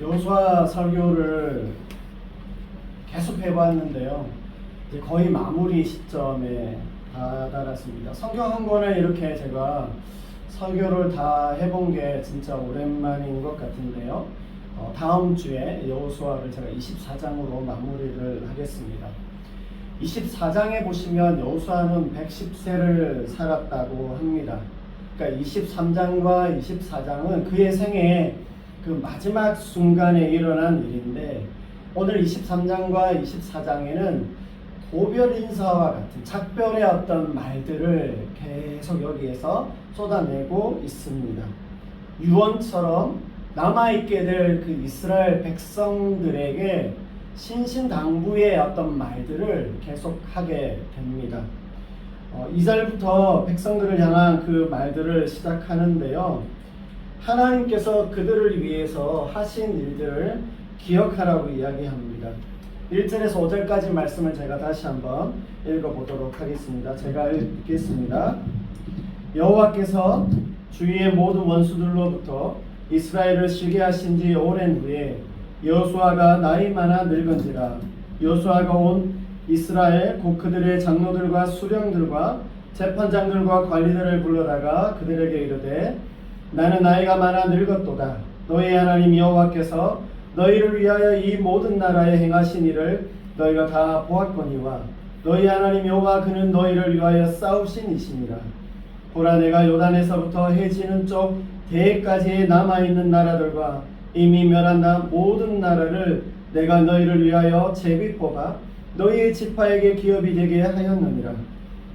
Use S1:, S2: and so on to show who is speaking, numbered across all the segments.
S1: 여호수아 설교를 계속 해봤는데요. 이제 거의 마무리 시점에 다다랐습니다. 성경 한 권을 이렇게 제가 설교를 다 해본 게 진짜 오랜만인 것 같은데요. 다음 주에 여호수아를 제가 24장으로 마무리를 하겠습니다. 24장에 보시면 여호수아는 110세를 살았다고 합니다. 그러니까 23장과 24장은 그의 생애의 그 마지막 순간에 일어난 일인데, 오늘 23장과 24장에는 고별 인사와 같은 작별의 어떤 말들을 계속 여기에서 쏟아내고 있습니다. 유언처럼 남아있게 될 그 이스라엘 백성들에게 신신당부의 어떤 말들을 계속 하게 됩니다. 2절부터 백성들을 향한 그 말들을 시작하는데요. 하나님께서 그들을 위해서 하신 일들을 기억하라고 이야기합니다. 1절에서 5절까지 말씀을 제가 다시 한번 읽어보도록 하겠습니다. 제가 읽겠습니다. 여호와께서 주위의 모든 원수들로부터 이스라엘을 쉬게 하신 지 오랜 후에 여호수아가 나이 많아 늙은지라. 여호수아가 온 이스라엘 곧 그들의 장로들과 수령들과 재판장들과 관리들을 불러다가 그들에게 이르되, 나는 나이가 많아 늙었도다. 너희 하나님 여호와께서 너희를 위하여 이 모든 나라에 행하신 일을 너희가 다 보았거니와 너희 하나님 여호와 그는 너희를 위하여 싸우신 이시니라. 보라, 내가 요단에서부터 해지는 쪽 대까지 남아있는 나라들과 이미 멸한 모든 나라를 내가 너희를 위하여 제비 뽑아 너희의 지파에게 기업이 되게 하였느니라.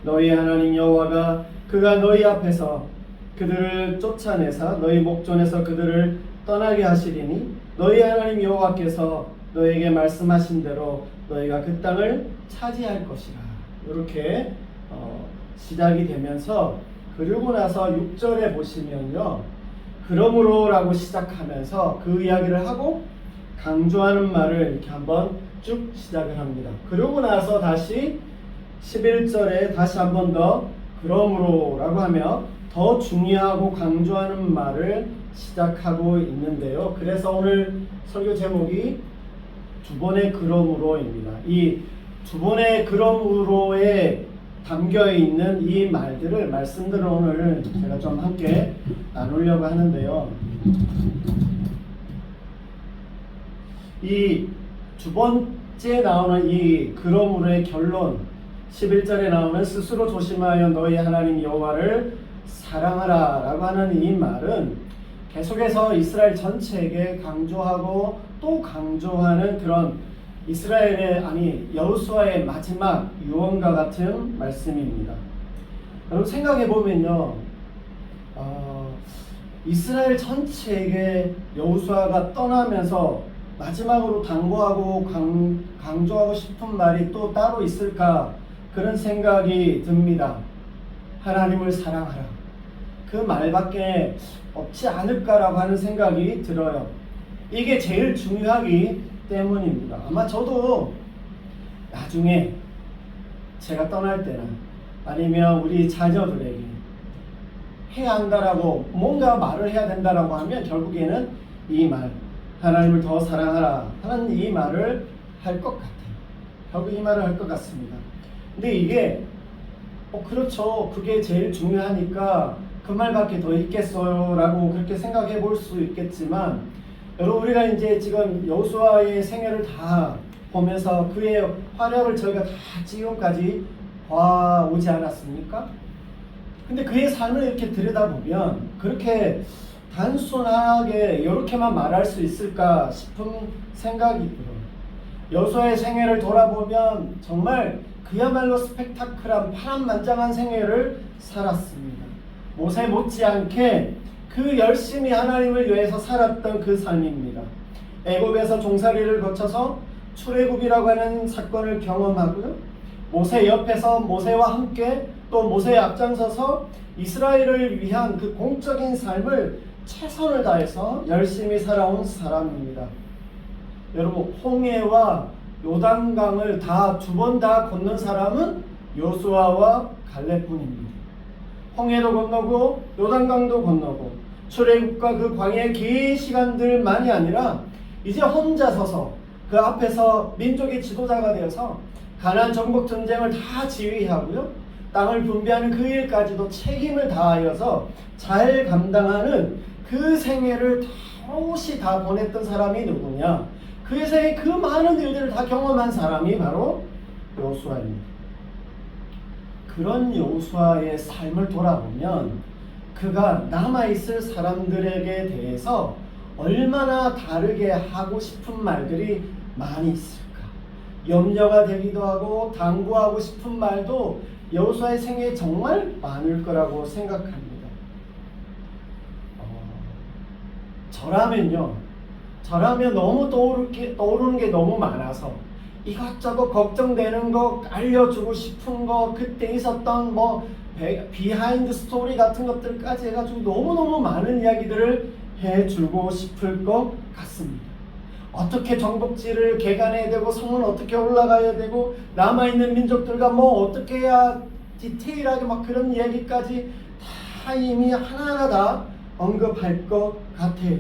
S1: 너희 하나님 여호와가 그가 너희 앞에서 그들을 쫓아내사 너희 목전에서 그들을 떠나게 하시리니 너희 하나님 여호와께서 너희에게 말씀하신 대로 너희가 그 땅을 차지할 것이라. 이렇게 시작이 되면서, 그리고 나서 6절에 보시면요, 그러므로 라고 시작하면서 그 이야기를 하고 강조하는 말을 이렇게 한번 쭉 시작을 합니다. 그러고 나서 다시 11절에 다시 한 번 더 그러므로 라고 하며 더 중요하고 강조하는 말을 시작하고 있는데요. 그래서 오늘 설교 제목이 두 번의 그러므로입니다. 이 두 번의 그러므로에 담겨 있는 이 말들을, 말씀들을 오늘 제가 좀 함께 나누려고 하는데요. 이 두 번째 나오는 이 그러므로의 결론, 11절에 나오는 스스로 조심하여 너희 하나님 여호와를 사랑하라 라고 하는 이 말은 계속해서 이스라엘 전체에게 강조하고 또 강조하는 그런 이스라엘의, 여호수아의 마지막 유언과 같은 말씀입니다. 여러분 생각해 보면요, 이스라엘 전체에게 여호수아가 떠나면서 마지막으로 당부하고 강조하고 싶은 말이 또 따로 있을까, 그런 생각이 듭니다. 하나님을 사랑하라, 그 말밖에 없지 않을까라고 하는 생각이 들어요. 이게 제일 중요하기 때문입니다. 아마 저도 나중에 제가 떠날 때나 아니면 우리 자녀들에게 해야 한다라고 뭔가 말을 해야 된다라고 하면 결국에는 이 말, 하나님을 더 사랑하라 하는 이 말을 할 것 같아요. 결국 이 말을 할 것 같습니다. 근데 이게 그렇죠, 그게 제일 중요하니까 그 말밖에 더 있겠어요 라고 그렇게 생각해 볼 수 있겠지만, 여러분 우리가 이제 지금 여호수아의 생애를 다 보면서 그의 활약을 저희가 다 지금까지 봐오지 않았습니까? 근데 그의 삶을 이렇게 들여다보면 그렇게 단순하게 이렇게만 말할 수 있을까 싶은 생각이 들어요. 여호수아의 생애를 돌아보면 정말 그야말로 스펙타클한 파란만장한 생애를 살았습니다. 모세 못지않게 그 열심히 하나님을 위해서 살았던 그 삶입니다. 애굽에서 종살이를 거쳐서 출애굽이라고 하는 사건을 경험하고요, 모세 옆에서 모세와 함께 또 모세에 앞장서서 이스라엘을 위한 그 공적인 삶을 최선을 다해서 열심히 살아온 사람입니다. 여러분 홍해와 요단강을 두 번 다 건넌 사람은 여호수아와 갈렙뿐입니다. 홍해도 건너고 요단강도 건너고 출애굽과 그 광야의 긴 시간들만이 아니라 이제 혼자 서서 그 앞에서 민족의 지도자가 되어서 가나안 정복 전쟁을 다 지휘하고요, 땅을 분배하는 그 일까지도 책임을 다하여서 잘 감당하는 그 생애를 다 보냈던 사람이 누구냐? 그 생에 그 많은 일들을 다 경험한 사람이 바로 여호수아입니다. 그런 여호수아의 삶을 돌아보면 그가 남아있을 사람들에게 대해서 얼마나 다르게 하고 싶은 말들이 많이 있을까? 염려가 되기도 하고 당부하고 싶은 말도 여호수아의 생애에 정말 많을 거라고 생각합니다. 저라면 너무 떠오르는 게 너무 많아서 이것저것 걱정되는 거, 알려주고 싶은 거, 그때 있었던 비하인드 스토리 같은 것들까지 해가지고 너무너무 많은 이야기들을 해주고 싶을 것 같습니다. 어떻게 정복지를 개간해야 되고 성은 어떻게 올라가야 되고 남아있는 민족들과 어떻게 해야 디테일하게 그런 이야기까지 다 이미 하나하나 다 언급할 것 같아요.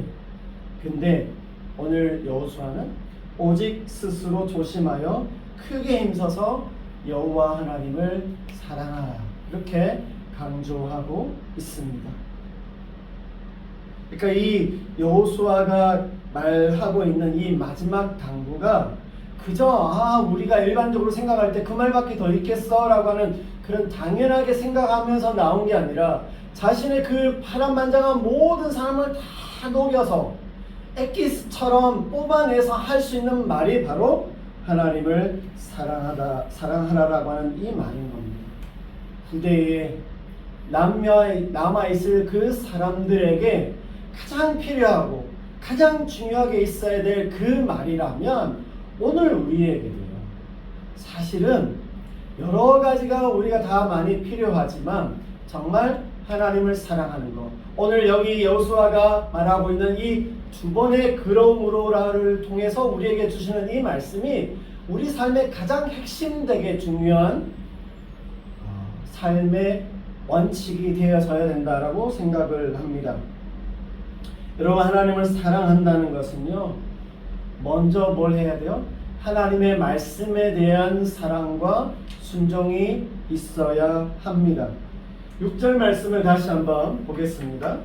S1: 근데 오늘 여호수아는 오직 스스로 조심하여 크게 힘써서 여호와 하나님을 사랑하라, 이렇게 강조하고 있습니다. 그러니까 이 여호수아가 말하고 있는 이 마지막 당부가 그저 우리가 일반적으로 생각할 때 그 말밖에 더 있겠어 라고 하는 그런 당연하게 생각하면서 나온 게 아니라 자신의 그 파란만장한 모든 삶을 다 녹여서 엑기스처럼 뽑아내서 할 수 있는 말이 바로 하나님을 사랑하라라고 하는 이 말인 겁니다. 후대에 남아있을 그 사람들에게 가장 필요하고 가장 중요하게 있어야 될 그 말이라면 오늘 우리에게도요, 사실은 여러 가지가 우리가 다 많이 필요하지만 정말 하나님을 사랑하는 것, 오늘 여기 여호수아가 말하고 있는 이 두 번의 그러므로라를 통해서 우리에게 주시는 이 말씀이 우리 삶의 가장 핵심되게 중요한 삶의 원칙이 되어져야 된다라고 생각을 합니다. 여러분, 하나님을 사랑한다는 것은요, 먼저 뭘 해야 돼요? 하나님의 말씀에 대한 사랑과 순종이 있어야 합니다. 6절 말씀을 다시 한번 보겠습니다.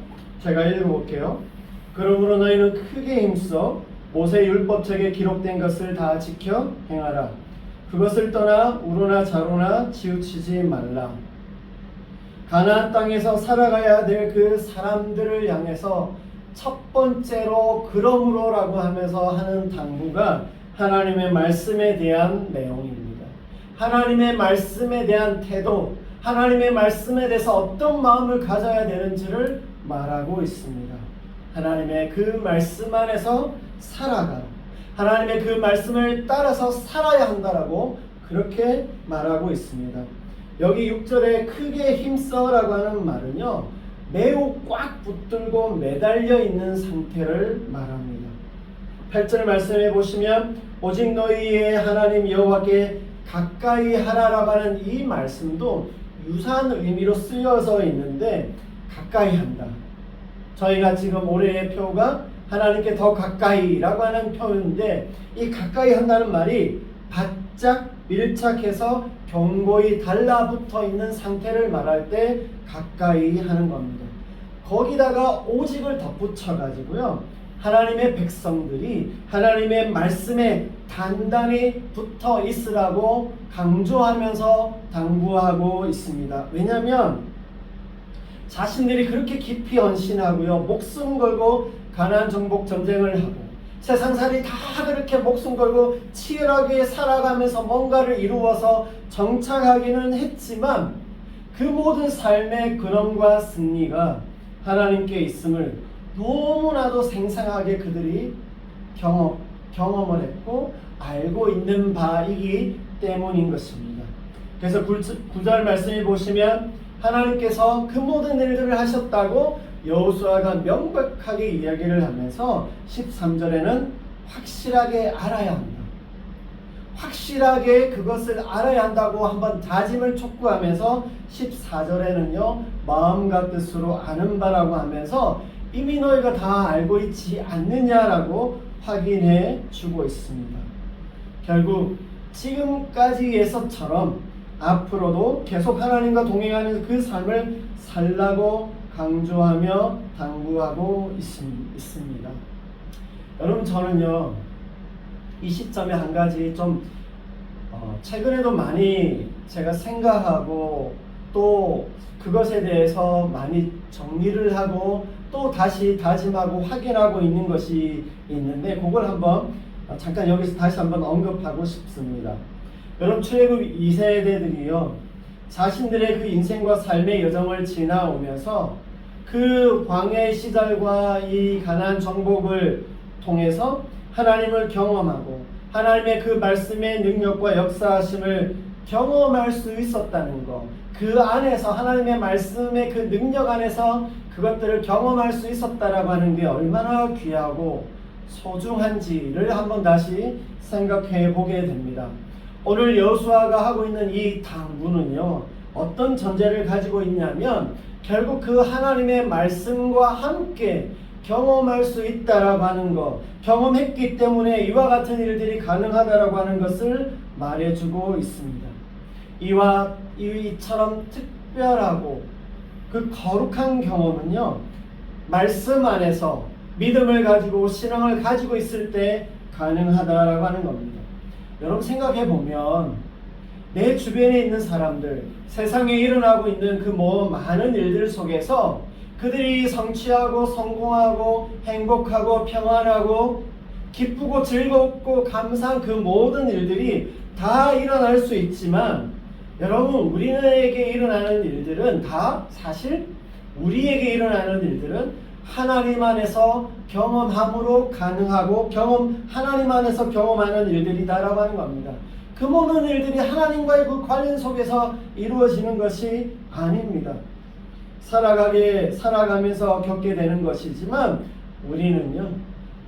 S1: 제가 읽어볼게요. 그러므로 너희는 크게 힘써 모세 율법책에 기록된 것을 다 지켜 행하라. 그것을 떠나 우로나 좌로나 치우치지 말라. 가나안 땅에서 살아가야 될 그 사람들을 향해서 첫 번째로 그러므로라고 하면서 하는 당부가 하나님의 말씀에 대한 내용입니다. 하나님의 말씀에 대한 태도, 하나님의 말씀에 대해서 어떤 마음을 가져야 되는지를 말하고 있습니다. 하나님의 그 말씀 안에서 살아가, 하나님의 그 말씀을 따라서 살아야 한다라고 그렇게 말하고 있습니다. 여기 6절에 크게 힘써라고 하는 말은요, 매우 꽉 붙들고 매달려 있는 상태를 말합니다. 8절 말씀해 보시면 오직 너희의 하나님 여호와께 가까이 하라라고 하는 이 말씀도 유사한 의미로 쓰여져 있는데, 가까이 한다. 저희가 지금 올해의 표가 하나님께 더 가까이라고 하는 표현인데, 이 가까이 한다는 말이 바짝 밀착해서 견고히 달라붙어 있는 상태를 말할 때 가까이 하는 겁니다. 거기다가 오직을 덧붙여 가지고요, 하나님의 백성들이 하나님의 말씀에 단단히 붙어 있으라고 강조하면서 당부하고 있습니다. 왜냐하면 자신들이 그렇게 깊이 헌신하고요, 목숨 걸고 가나안 정복 전쟁을 하고 세상살이 다 그렇게 목숨 걸고 치열하게 살아가면서 뭔가를 이루어서 정착하기는 했지만 그 모든 삶의 근원과 승리가 하나님께 있음을 너무나도 생생하게 그들이 경험을 했고 알고 있는 바이기 때문인 것입니다. 그래서 9절 말씀을 보시면 하나님께서 그 모든 일들을 하셨다고 여호수아가 명백하게 이야기를 하면서 13절에는 확실하게 알아야 한다, 확실하게 그것을 알아야 한다고 한번 다짐을 촉구하면서 14절에는요 마음과 뜻으로 아는 바라고 하면서 이미 너희가 다 알고 있지 않느냐라고 확인해 주고 있습니다. 결국 지금까지에서처럼 앞으로도 계속 하나님과 동행하는 그 삶을 살라고 강조하며 당부하고 있습니다. 여러분, 저는요 이 시점에 한 가지 좀 최근에도 많이 제가 생각하고 또 그것에 대해서 많이 정리를 하고 또 다시 다짐하고 확인하고 있는 것이 있는데, 그걸 한번 잠깐 여기서 다시 한번 언급하고 싶습니다. 여러분, 출애굽 2세대들이요 자신들의 그 인생과 삶의 여정을 지나오면서 그 광야의 시절과 이 가나안 정복을 통해서 하나님을 경험하고 하나님의 그 말씀의 능력과 역사하심을 경험할 수 있었다는 것, 그 안에서 하나님의 말씀의 그 능력 안에서 그것들을 경험할 수 있었다라고 하는 게 얼마나 귀하고 소중한지를 한번 다시 생각해 보게 됩니다. 오늘 여호수아가 하고 있는 이 당부는요 어떤 전제를 가지고 있냐면, 결국 그 하나님의 말씀과 함께 경험할 수 있다라고 하는 것, 경험했기 때문에 이와 같은 일들이 가능하다라고 하는 것을 말해주고 있습니다. 이처럼 특별하고 그 거룩한 경험은요 말씀 안에서 믿음을 가지고 신앙을 가지고 있을 때 가능하다라고 하는 겁니다. 여러분, 생각해 보면 내 주변에 있는 사람들, 세상에 일어나고 있는 그 많은 일들 속에서 그들이 성취하고 성공하고 행복하고 평안하고 기쁘고 즐겁고 감사한 그 모든 일들이 다 일어날 수 있지만, 여러분, 우리에게 일어나는 일들은 다 사실 우리에게 일어나는 일들은 하나님 안에서 경험함으로 가능하고 하나님 안에서 경험하는 일들이다라고 하는 겁니다. 그 모든 일들이 하나님과의 그 관련 속에서 이루어지는 것이 아닙니다. 살아가면서 겪게 되는 것이지만, 우리는요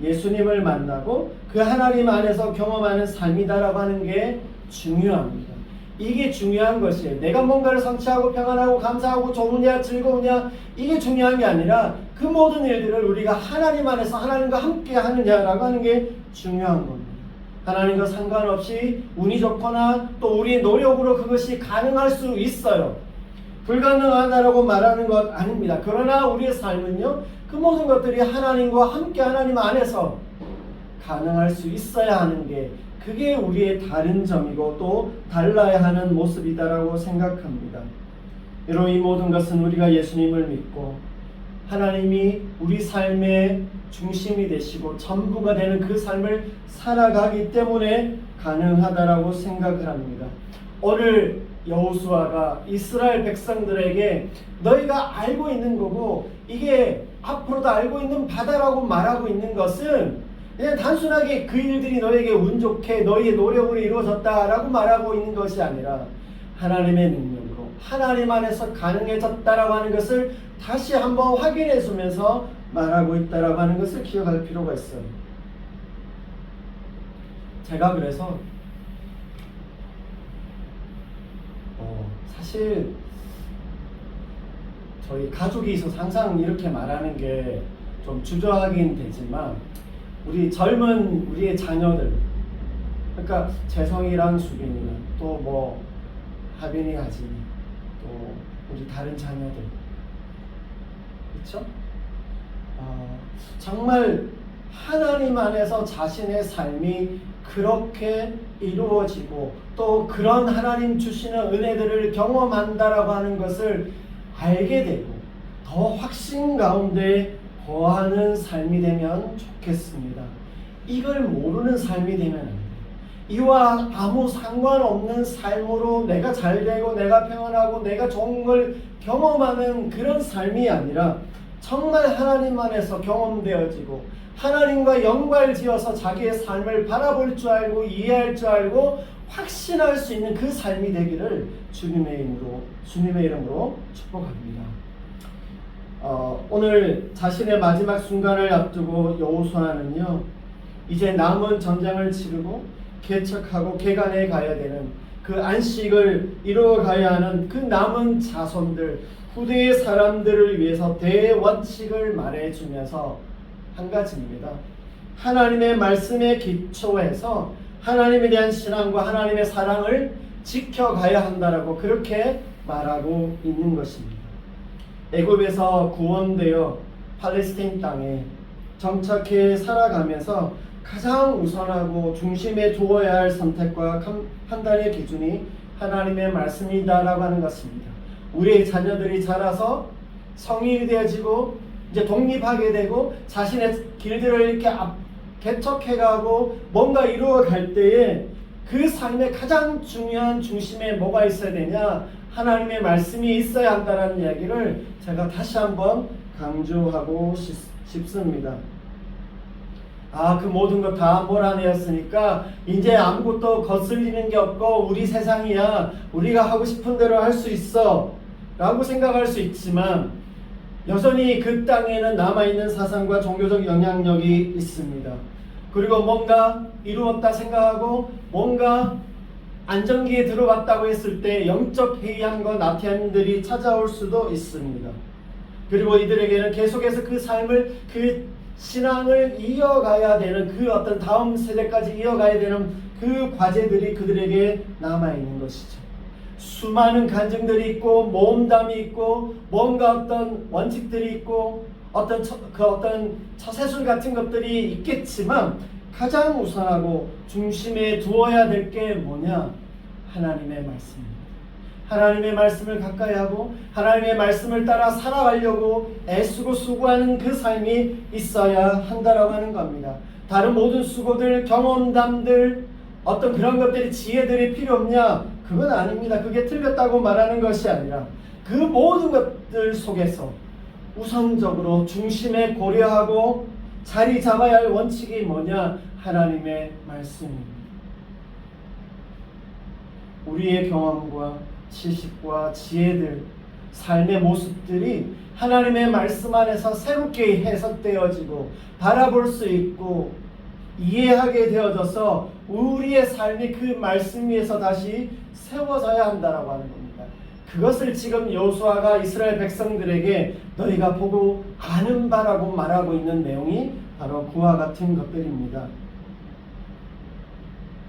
S1: 예수님을 만나고 그 하나님 안에서 경험하는 삶이다라고 하는 게 중요합니다. 이게 중요한 것이에요. 내가 뭔가를 성취하고 평안하고 감사하고 좋으냐 즐거우냐 이게 중요한 게 아니라 그 모든 일들을 우리가 하나님 안에서 하나님과 함께 하느냐라고 하는 게 중요한 겁니다. 하나님과 상관없이 운이 좋거나 또 우리의 노력으로 그것이 가능할 수 있어요. 불가능하다라고 말하는 것 아닙니다. 그러나 우리의 삶은요 그 모든 것들이 하나님과 함께 하나님 안에서 가능할 수 있어야 하는 게, 그게 우리의 다른 점이고 또 달라야 하는 모습이다라고 생각합니다. 여러분, 이 모든 것은 우리가 예수님을 믿고 하나님이 우리 삶의 중심이 되시고 전부가 되는 그 삶을 살아가기 때문에 가능하다라고 생각을 합니다. 오늘 여호수아가 이스라엘 백성들에게 너희가 알고 있는 거고 이게 앞으로도 알고 있는 바다라고 말하고 있는 것은 그냥 단순하게 그 일들이 너에게 운 좋게 너희의 노력으로 이루어졌다라고 말하고 있는 것이 아니라 하나님의 능력으로 하나님 안에서 가능해졌다라고 하는 것을 다시 한번 확인해 주면서 말하고 있다라고 하는 것을 기억할 필요가 있어요. 제가 그래서 사실 저희 가족이 있어서 항상 이렇게 말하는 게 좀 주저하긴 되지만, 우리의 자녀들, 그러니까 재성이랑 수빈이나 또 하빈이, 하진이, 또 우리 다른 자녀들, 그렇죠? 정말 하나님 안에서 자신의 삶이 그렇게 이루어지고 또 그런 하나님 주시는 은혜들을 경험한다라고 하는 것을 알게 되고 더 확신 가운데 거하는 삶이 되면 좋겠습니다. 이걸 모르는 삶이 되면 안 돼요. 이와 아무 상관없는 삶으로 내가 잘되고 내가 평안하고 내가 좋은 걸 경험하는 그런 삶이 아니라 정말 하나님 안에서 경험되어지고 하나님과 연관지어서 자기의 삶을 바라볼 줄 알고 이해할 줄 알고 확신할 수 있는 그 삶이 되기를 주님의 이름으로 축복합니다. 오늘 자신의 마지막 순간을 앞두고 여호수아는요 이제 남은 전쟁을 치르고 개척하고 개간에 가야 되는 그 안식을 이루어가야 하는 그 남은 자손들, 후대의 사람들을 위해서 대원칙을 말해주면서 한 가지입니다. 하나님의 말씀에 기초해서 하나님에 대한 신앙과 하나님의 사랑을 지켜가야 한다라고 그렇게 말하고 있는 것입니다. 애굽에서 구원되어 팔레스타인 땅에 정착해 살아가면서 가장 우선하고 중심에 두어야 할 선택과 판단의 기준이 하나님의 말씀이다라고 하는 것입니다. 우리의 자녀들이 자라서 성인이 되어지고 이제 독립하게 되고 자신의 길들을 이렇게 개척해가고 뭔가 이루어갈 때에 그 삶의 가장 중요한 중심에 뭐가 있어야 되냐? 하나님의 말씀이 있어야 한다는 이야기를 제가 다시 한번 강조하고 싶습니다. 그 모든 것 다 몰아내었으니까 이제 아무것도 거슬리는 게 없고 우리 세상이야, 우리가 하고 싶은 대로 할 수 있어 라고 생각할 수 있지만 여전히 그 땅에는 남아있는 사상과 종교적 영향력이 있습니다. 그리고 뭔가 이루었다 생각하고 뭔가 안정기에 들어왔다고 했을 때 영적 해이함과 나태함들이 찾아올 수도 있습니다. 그리고 이들에게는 계속해서 그 삶을, 그 신앙을 이어가야 되는, 그 어떤 다음 세대까지 이어가야 되는 그 과제들이 그들에게 남아있는 것이죠. 수많은 간증들이 있고 모험담이 있고 뭔가 어떤 원칙들이 있고 어떤 처세술 같은 것들이 있겠지만 가장 우선하고 중심에 두어야 될 게 뭐냐? 하나님의 말씀입니다. 하나님의 말씀을 가까이 하고 하나님의 말씀을 따라 살아가려고 애쓰고 수고하는 그 삶이 있어야 한다라고 하는 겁니다. 다른 모든 수고들, 경험담들, 어떤 그런 것들이, 지혜들이 필요 없냐? 그건 아닙니다. 그게 틀렸다고 말하는 것이 아니라 그 모든 것들 속에서 우선적으로 중심에 고려하고 자리 잡아야 할 원칙이 뭐냐? 하나님의 말씀입니다. 우리의 경험과 지식과 지혜들, 삶의 모습들이 하나님의 말씀 안에서 새롭게 해석되어지고 바라볼 수 있고 이해하게 되어져서 우리의 삶이 그 말씀 위에서 다시 세워져야 한다라고 하는 겁니다. 그것을 지금 여호수아가 이스라엘 백성들에게 너희가 보고 아는 바라고 말하고 있는 내용이 바로 그와 같은 것들입니다.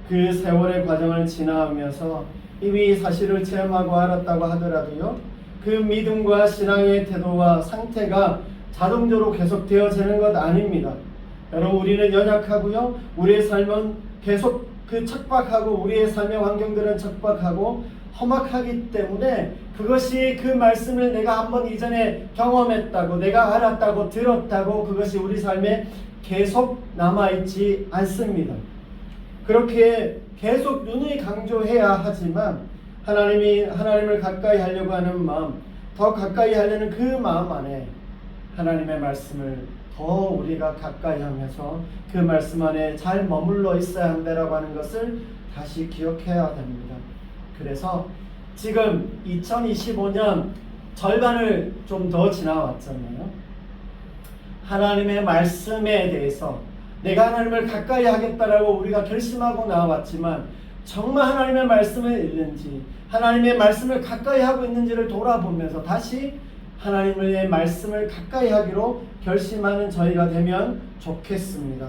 S1: 그 세월의 과정을 지나오면서 이미 사실을 체험하고 알았다고 하더라도요, 그 믿음과 신앙의 태도와 상태가 자동적으로 계속되어지는 것 아닙니다. 여러분, 우리는 연약하고요, 우리의 삶은 계속 척박하고 우리의 삶의 환경들은 척박하고 험악하기 때문에 그것이, 그 말씀을 내가 한번 이전에 경험했다고, 내가 알았다고, 들었다고 그것이 우리 삶에 계속 남아있지 않습니다. 그렇게 계속 누누이 강조해야 하지만 하나님을 가까이 하려고 하는 마음, 더 가까이 하려는 그 마음 안에 하나님의 말씀을 더 우리가 가까이 하면서 그 말씀 안에 잘 머물러 있어야 한다라고 하는 것을 다시 기억해야 됩니다. 그래서 지금 2025년 절반을 좀 더 지나왔잖아요. 하나님의 말씀에 대해서 내가 하나님을 가까이 하겠다라고 우리가 결심하고 나왔지만 정말 하나님의 말씀을 읽는지, 하나님의 말씀을 가까이 하고 있는지를 돌아보면서 다시 하나님의 말씀을 가까이 하기로 결심하는 저희가 되면 좋겠습니다.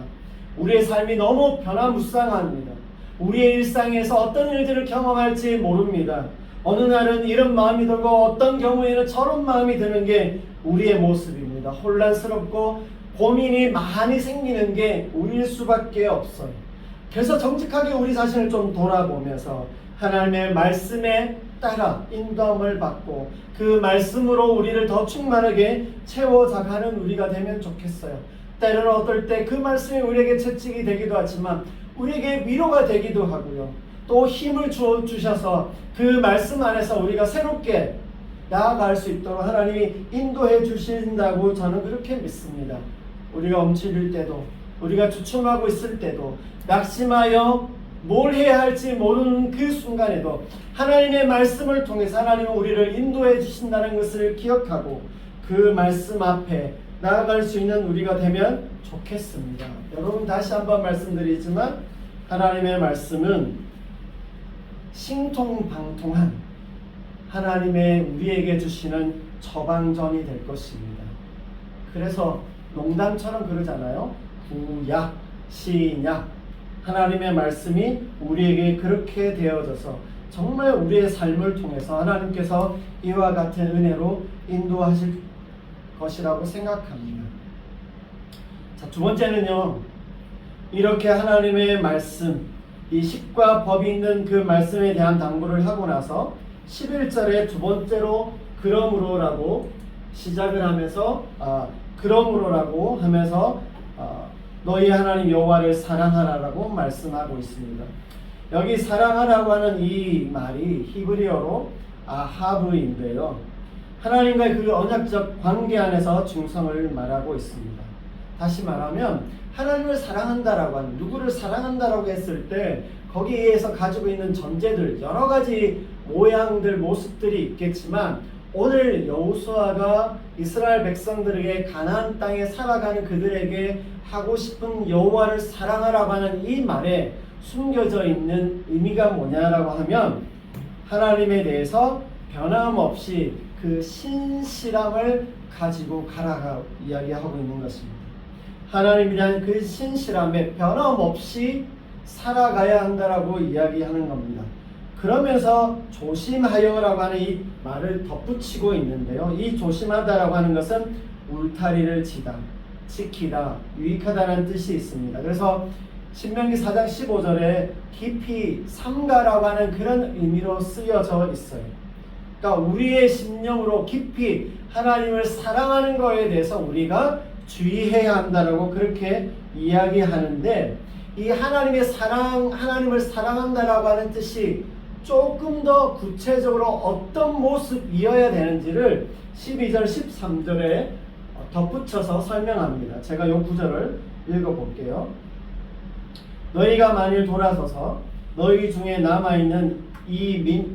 S1: 우리의 삶이 너무 변화무쌍합니다. 우리의 일상에서 어떤 일들을 경험할지 모릅니다. 어느 날은 이런 마음이 들고 어떤 경우에는 저런 마음이 드는 게 우리의 모습입니다. 혼란스럽고 고민이 많이 생기는 게 우리일 수밖에 없어요. 그래서 정직하게 우리 자신을 좀 돌아보면서 하나님의 말씀에 따라 인도함을 받고 그 말씀으로 우리를 더 충만하게 채워가는 우리가 되면 좋겠어요. 때로는 어떨 때 그 말씀이 우리에게 채찍이 되기도 하지만 우리에게 위로가 되기도 하고요. 또 힘을 주셔서 그 말씀 안에서 우리가 새롭게 나아갈 수 있도록 하나님이 인도해 주신다고 저는 그렇게 믿습니다. 우리가 움츠릴 때도, 우리가 주춤하고 있을 때도, 낙심하여 뭘 해야 할지 모르는 그 순간에도 하나님의 말씀을 통해서 하나님은 우리를 인도해 주신다는 것을 기억하고 그 말씀 앞에 나아갈 수 있는 우리가 되면 좋겠습니다. 여러분, 다시 한번 말씀드리지만 하나님의 말씀은 신통방통한 하나님의 우리에게 주시는 처방전이 될 것입니다. 그래서 농담처럼 그러잖아요. 구약, 시냐. 하나님의 말씀이 우리에게 그렇게 되어져서 정말 우리의 삶을 통해서 하나님께서 이와 같은 은혜로 인도하실 것이라고 생각합니다. 자, 두 번째는요. 이렇게 하나님의 말씀, 이 십과 법이 있는 그 말씀에 대한 당부를 하고 나서 11절에 두 번째로 그러므로라고 시작을 하면서 그러므로라고 하면서 너희 하나님 여호와를 사랑하라라고 말씀하고 있습니다. 여기 사랑하라고 하는 이 말이 히브리어로 아하브인데요. 하나님과의 그 언약적 관계 안에서 중성을 말하고 있습니다. 다시 말하면 하나님을 사랑한다라고 하는, 누구를 사랑한다라고 했을 때 거기에서 가지고 있는 전제들, 여러 가지 모양들, 모습들이 있겠지만 오늘 여호수아가 이스라엘 백성들에게 가나안 땅에 살아가는 그들에게 하고 싶은 여호와를 사랑하라고 하는 이 말에 숨겨져 있는 의미가 뭐냐라고 하면 하나님에 대해서 변함없이 그 신실함을 가지고 가라가 이야기하고 있는 것입니다. 하나님에 대한 그 신실함에 변함없이 살아가야 한다라고 이야기하는 겁니다. 그러면서 조심하여라고 하는 이 말을 덧붙이고 있는데요. 이 조심하다라고 하는 것은 울타리를 치다, 지키다, 유익하다는 뜻이 있습니다. 그래서 신명기 4장 15절에 깊이 삼가라고 하는 그런 의미로 쓰여져 있어요. 그러니까 우리의 심령으로 깊이 하나님을 사랑하는 것에 대해서 우리가 주의해야 한다라고 그렇게 이야기하는데, 이 하나님의 사랑, 하나님을 사랑한다라고 하는 뜻이 조금 더 구체적으로 어떤 모습이어야 되는지를 12절, 13절에 덧붙여서 설명합니다. 제가 이 구절을 읽어볼게요. 너희가 만일 돌아서서 너희 중에 남아있는 이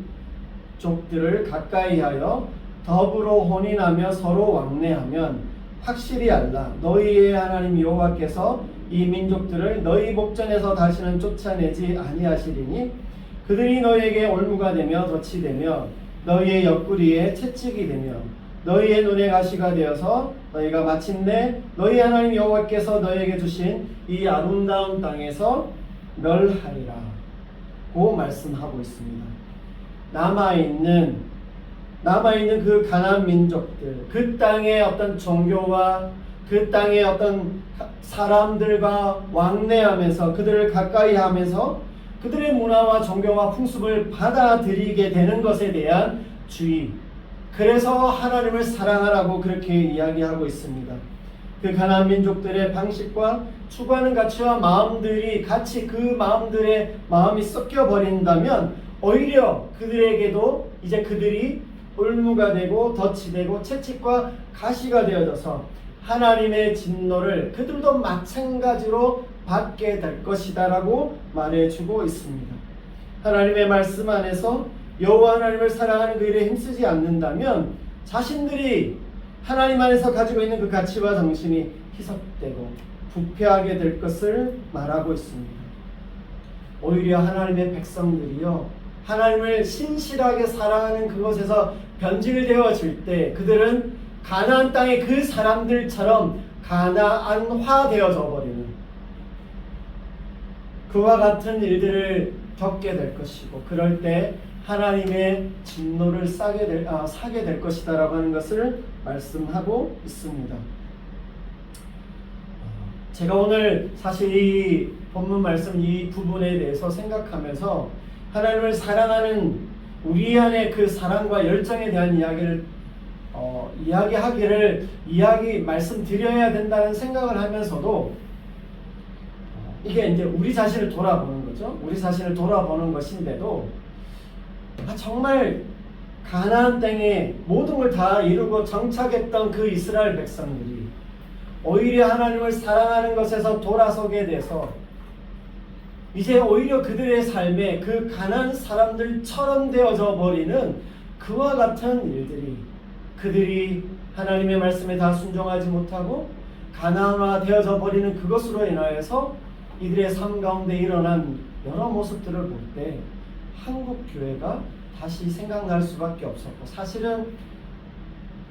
S1: 민족들을 가까이하여 더불어 혼인하며 서로 왕래하면 확실히 알라. 너희의 하나님 여호와께서 이 민족들을 너희 목전에서 다시는 쫓아내지 아니하시리니 그들이 너희에게 올무가 되며 덫이 되며 너희의 옆구리에 채찍이 되며 너희의 눈에 가시가 되어서 너희가 마침내 너희 하나님 여호와께서 너희에게 주신 이 아름다운 땅에서 멸하리라 고 말씀하고 있습니다. 남아있는 그 가나안 민족들, 그 땅의 어떤 종교와 그 땅의 어떤 사람들과 왕래하면서 그들을 가까이 하면서 그들의 문화와 종교와 풍습을 받아들이게 되는 것에 대한 주의, 그래서 하나님을 사랑하라고 그렇게 이야기하고 있습니다. 그 가나안 민족들의 방식과 추구하는 가치와 마음들이 같이 그 마음들의 마음이 섞여 버린다면 오히려 그들에게도 이제 그들이 올무가 되고 덫이 되고 채찍과 가시가 되어져서 하나님의 진노를 그들도 마찬가지로 받게 될 것이다 라고 말해주고 있습니다. 하나님의 말씀 안에서 여호와 하나님을 사랑하는 그 일에 힘쓰지 않는다면 자신들이 하나님 안에서 가지고 있는 그 가치와 정신이 희석되고 부패하게 될 것을 말하고 있습니다. 오히려 하나님의 백성들이요, 하나님을 신실하게 사랑하는 그곳에서 변질되어질 때 그들은 가나안 땅의 그 사람들처럼 가나안화 되어져 버리는 그와 같은 일들을 겪게 될 것이고, 그럴 때 하나님의 진노를 사게 될 것이다 라고 하는 것을 말씀하고 있습니다. 제가 오늘 사실 이 본문 말씀 이 부분에 대해서 생각하면서 하나님을 사랑하는 우리 안에 그 사랑과 열정에 대한 이야기를 말씀드려야 된다는 생각을 하면서도 이게 이제 우리 자신을 돌아보는 거죠. 우리 자신을 돌아보는 것인데도 정말 가나안 땅에 모든 걸 다 이루고 정착했던 그 이스라엘 백성들이 오히려 하나님을 사랑하는 것에서 돌아서게 돼서 이제 오히려 그들의 삶에 그 가난한 사람들처럼 되어져 버리는 그와 같은 일들이, 그들이 하나님의 말씀에 다 순종하지 못하고 가난화 되어져 버리는 그것으로 인하여서 이들의 삶 가운데 일어난 여러 모습들을 볼 때 한국 교회가 다시 생각날 수밖에 없었고, 사실은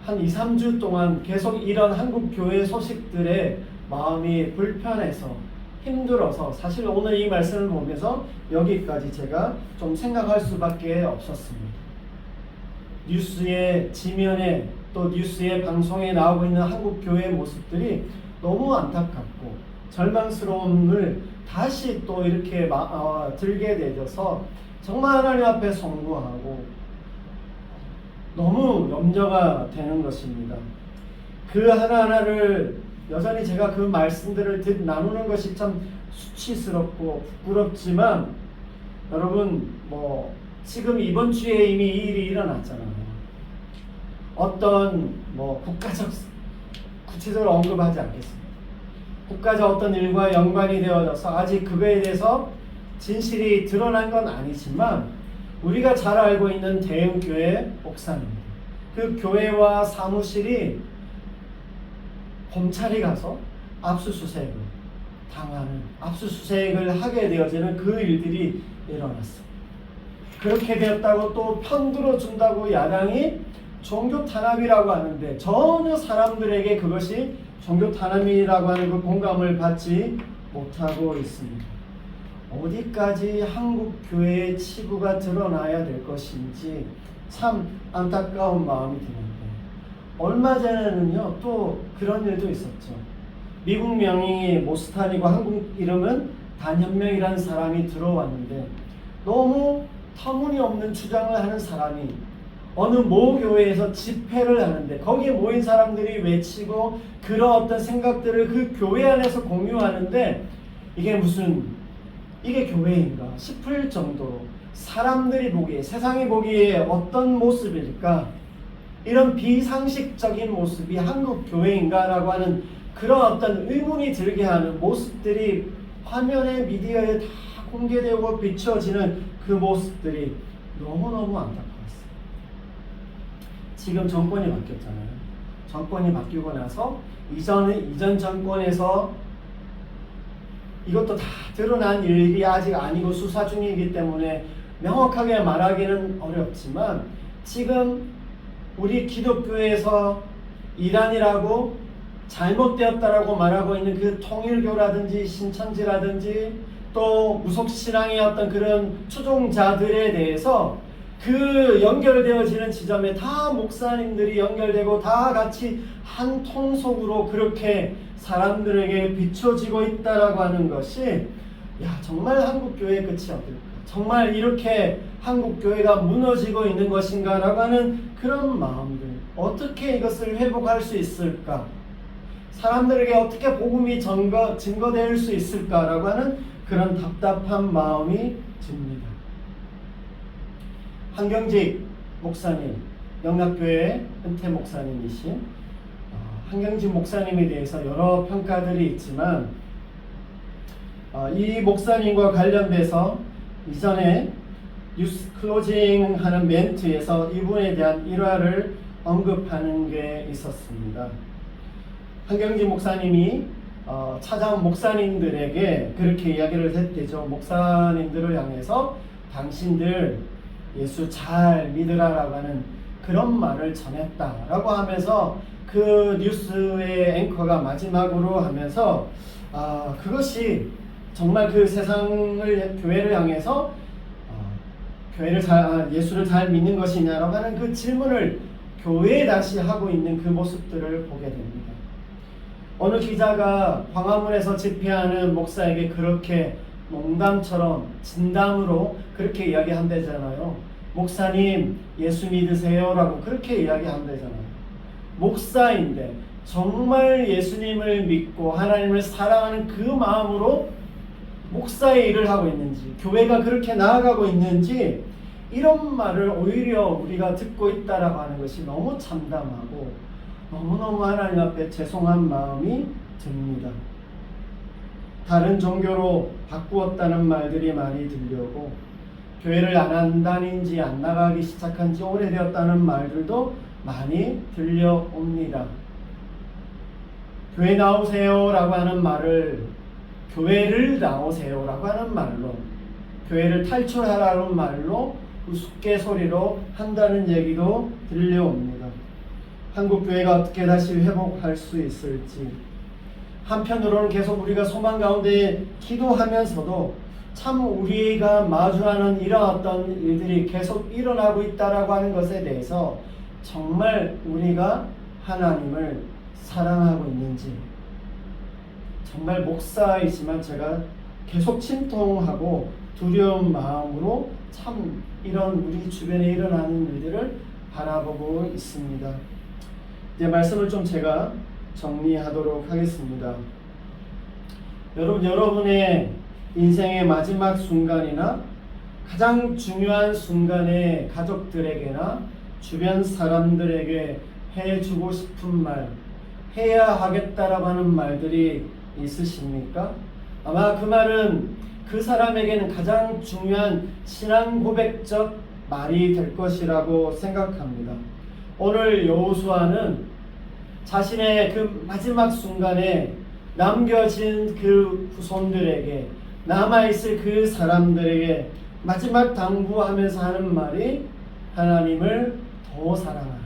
S1: 한 2, 3주 동안 계속 이런 한국 교회 소식들에 마음이 불편해서 힘들어서 사실 오늘 이 말씀을 보면서 여기까지 제가 좀 생각할 수밖에 없었습니다. 뉴스의 지면에 또 뉴스의 방송에 나오고 있는 한국 교회의 모습들이 너무 안타깝고 절망스러움을 다시 또 이렇게 들게 되어서 정말 하나님 앞에 송구하고 너무 염려가 되는 것입니다. 그 하나하나를 여전히 제가 그 말씀들을 나누는 것이 참 수치스럽고 부끄럽지만 여러분 지금 이번 주에 이미 이 일이 일어났잖아요. 어떤 국가적 구체적으로 언급하지 않겠습니다. 국가적 어떤 일과 연관이 되어져서 아직 그거에 대해서 진실이 드러난 건 아니지만 우리가 잘 알고 있는 대형교회 목사입니다. 그 교회와 사무실이 검찰이 가서 압수수색을 하게 되어지는 그 일들이 일어났습니다. 그렇게 되었다고 또 편들어준다고 야당이 종교 탄압이라고 하는데 전혀 사람들에게 그것이 종교 탄압이라고 하는 그 공감을 받지 못하고 있습니다. 어디까지 한국 교회의 치부가 드러나야 될 것인지 참 안타까운 마음이 드는데 얼마 전에는요 또 그런 일도 있었죠. 미국 명이 모스탄이고 한국 이름은 단현명이라는 사람이 들어왔는데 너무 터무니없는 주장을 하는 사람이 어느 모 교회에서 집회를 하는데 거기에 모인 사람들이 외치고 그런 어떤 생각들을 그 교회 안에서 공유하는데 이게 교회인가 싶을 정도로 사람들이 보기에 세상이 보기에 어떤 모습일까 이런 비상식적인 모습이 한국 교회인가 라고 하는 그런 어떤 의문이 들게 하는 모습들이 화면에 미디어에 다 공개되고 비춰지는 그 모습들이 너무너무 안타까웠어요. 지금 정권이 바뀌었잖아요. 정권이 바뀌고 나서 이전 정권에서 이것도 다 드러난 일이 아직 아니고 수사 중이기 때문에 명확하게 말하기는 어렵지만 지금 우리 기독교에서 이단이라고 잘못되었다라고 말하고 있는 그 통일교라든지 신천지라든지 또 무속신앙의 어떤 그런 추종자들에 대해서 그 연결되어지는 지점에 다 목사님들이 연결되고 다 같이 한 통속으로 그렇게 사람들에게 비춰지고 있다라고 하는 것이 정말 한국교회의 끝이 어떨까? 정말 이렇게 한국교회가 무너지고 있는 것인가? 라고 하는 그런 마음들 어떻게 이것을 회복할 수 있을까? 사람들에게 어떻게 복음이 증거될 수 있을까? 라고 하는 그런 답답한 마음이 듭니다. 한경직 목사님, 영락교회 은퇴 목사님이신 한경직 목사님에 대해서 여러 평가들이 있지만 이 목사님과 관련돼서 이전에 뉴스 클로징 하는 멘트에서 이분에 대한 일화를 언급하는 게 있었습니다. 한경직 목사님이 찾아온 목사님들에게 그렇게 이야기를 했대죠. 목사님들을 향해서 당신들 예수 잘 믿으라라고 하는 그런 말을 전했다라고 하면서 그 뉴스의 앵커가 마지막으로 하면서 그것이 정말 그 세상을 교회를 향해서 예수를 잘 믿는 것이냐라고 하는 그 질문을 교회에 다시 하고 있는 그 모습들을 보게 됩니다. 어느 기자가 광화문에서 집회하는 목사에게 그렇게 농담처럼 진담으로 그렇게 이야기한다잖아요. 목사님 예수 믿으세요 라고 그렇게 이야기한다잖아요. 목사인데 정말 예수님을 믿고 하나님을 사랑하는 그 마음으로 목사의 일을 하고 있는지 교회가 그렇게 나아가고 있는지 이런 말을 오히려 우리가 듣고 있다라고 하는 것이 너무 참담하고 너무너무 하나님 앞에 죄송한 마음이 듭니다. 다른 종교로 바꾸었다는 말들이 많이 들려오고 교회를 안 한다는지 안 나가기 시작한 지 오래되었다는 말들도 많이 들려옵니다. 교회 나오세요 라고 하는 말을 교회를 나오세요 라고 하는 말로 교회를 탈출하라는 말로 우스갯소리로 한다는 얘기도 들려옵니다. 한국교회가 어떻게 다시 회복할 수 있을지 한편으로는 계속 우리가 소망 가운데 기도하면서도 참 우리가 마주하는 이런 어떤 일들이 계속 일어나고 있다라고 하는 것에 대해서 정말 우리가 하나님을 사랑하고 있는지, 정말 목사이지만 제가 계속 침통하고 두려운 마음으로 참 이런 우리 주변에 일어나는 일들을 바라보고 있습니다. 이제 말씀을 좀 제가 정리하도록 하겠습니다. 여러분의 인생의 마지막 순간이나 가장 중요한 순간에 가족들에게나 주변 사람들에게 해주고 싶은 말, 해야 하겠다라고 하는 말들이 있으십니까? 아마 그 말은 그 사람에게는 가장 중요한 신앙 고백적 말이 될 것이라고 생각합니다. 오늘 여호수아는 자신의 그 마지막 순간에 남겨진 그 후손들에게, 남아있을 그 사람들에게 마지막 당부하면서 하는 말이 하나님을 더 사랑하라,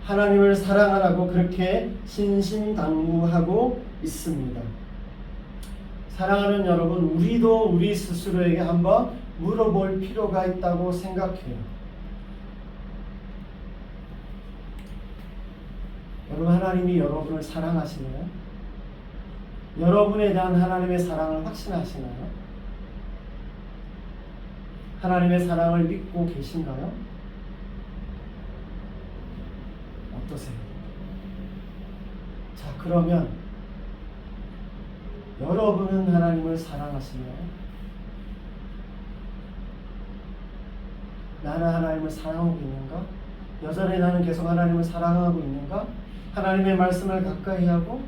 S1: 하나님을 사랑하라고 그렇게 신신당부하고 있습니다. 사랑하는 여러분, 우리도 우리 스스로에게 한번 물어볼 필요가 있다고 생각해요. 여러분, 하나님이 여러분을 사랑하시나요? 여러분에 대한 하나님의 사랑을 확신하시나요? 하나님의 사랑을 믿고 계신가요? 어떠세요? 자, 그러면 여러분은 하나님을 사랑하시나요? 나는 하나님을 사랑하고 있는가? 여전히 나는 계속 하나님을 사랑하고 있는가? 하나님의 말씀을 가까이 하고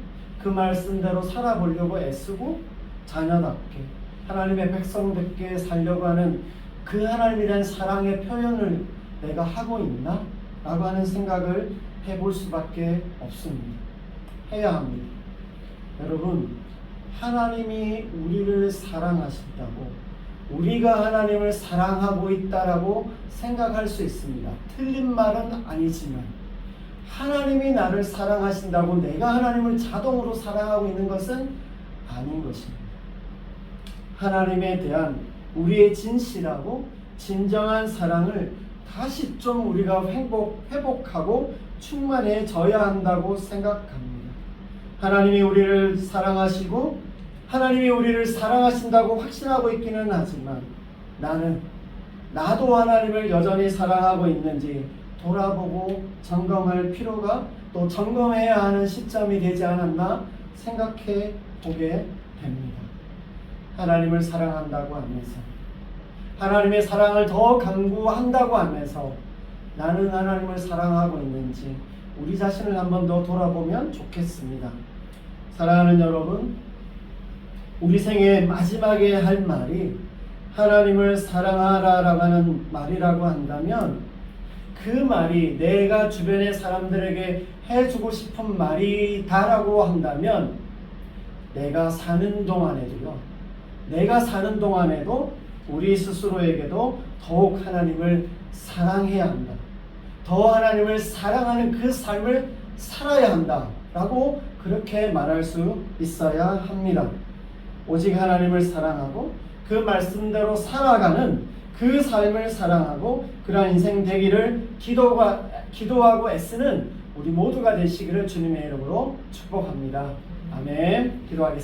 S1: 그 말씀대로 살아보려고 애쓰고 자녀답게 하나님의 백성답게 살려고 하는 그 하나님에 대한 사랑의 표현을 내가 하고 있나? 라고 하는 생각을 해볼 수밖에 없습니다. 해야 합니다. 여러분, 하나님이 우리를 사랑하신다고 우리가 하나님을 사랑하고 있다라고 생각할 수 있습니다. 틀린 말은 아니지만 하나님이 나를 사랑하신다고 내가 하나님을 자동으로 사랑하고 있는 것은 아닌 것입니다. 하나님에 대한 우리의 진실하고 진정한 사랑을 다시 좀 우리가 회복하고 충만해져야 한다고 생각합니다. 하나님이 우리를 사랑하시고 하나님이 우리를 사랑하신다고 확신하고 있기는 하지만 나도 하나님을 여전히 사랑하고 있는지 돌아보고 점검할 필요가, 또 점검해야 하는 시점이 되지 않았나 생각해 보게 됩니다. 하나님을 사랑한다고 하면서, 하나님의 사랑을 더 강구한다고 하면서 나는 하나님을 사랑하고 있는지 우리 자신을 한 번 더 돌아보면 좋겠습니다. 사랑하는 여러분, 우리 생의 마지막에 할 말이 하나님을 사랑하라라고 하는 말이라고 한다면 그 말이 내가 주변의 사람들에게 해주고 싶은 말이다라고 한다면 내가 사는 동안에도 우리 스스로에게도 더욱 하나님을 사랑해야 한다. 더 하나님을 사랑하는 그 삶을 살아야 한다 라고 그렇게 말할 수 있어야 합니다. 오직 하나님을 사랑하고 그 말씀대로 살아가는 그 삶을 사랑하고 그러한 인생 되기를 기도하고 애쓰는 우리 모두가 되시기를 주님의 이름으로 축복합니다. 아멘. 기도하겠습니다.